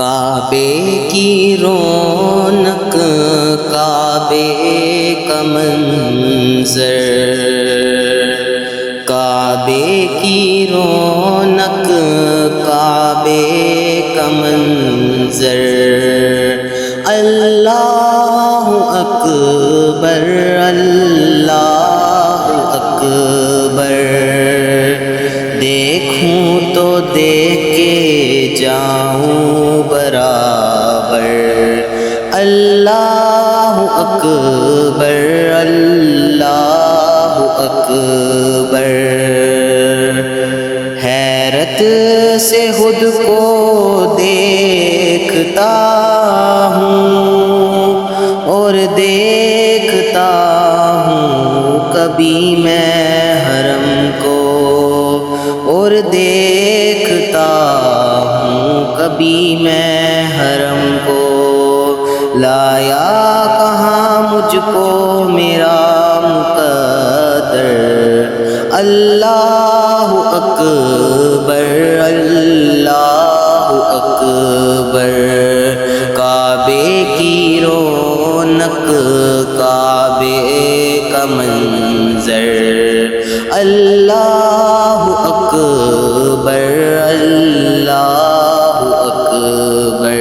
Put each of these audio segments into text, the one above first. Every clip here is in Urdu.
کعبے کی رونق کعبے کا منظر، کعبے کی رونق کعبے کا منظر، اللہ اکبر اللہ اکبر، دیکھوں تو دیکھ کے جاؤں برابر، اللہ اکبر اللہ اکبر، حیرت سے خود کو دیکھتا ہوں اور دیکھتا ہوں کبھی میں حرم کو، اور دیکھتا ہوں کبھی میں حرم کو، لایا کہاں مجھ کو میرا مقدر، اللہ اکبر اللہ اکبر، کعبے کی رونق کعبے کا منظر، اللہ اکبر اللہ اکبر،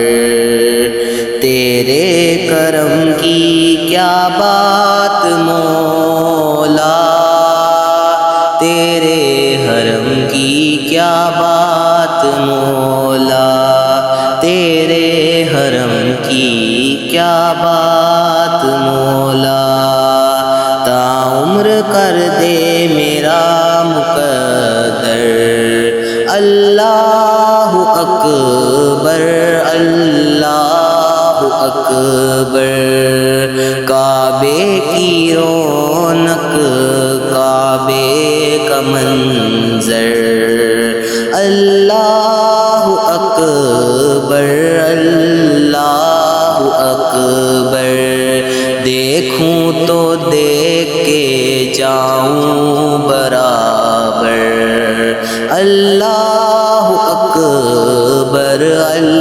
تیرے کرم کی کیا بات مولا، تیرے حرم کی کیا بات مولا، تیرے حرم کی کیا بات مولا، تا عمر کر دے میرا مقدر، اللہ اکبر اللہ اکبر، کعبے کی رونق کعبے کا منظر، اللہ اکبر اللہ اکبر، دیکھوں تو دیکھ کے جاؤں برابر، اللہ اکبر اللہ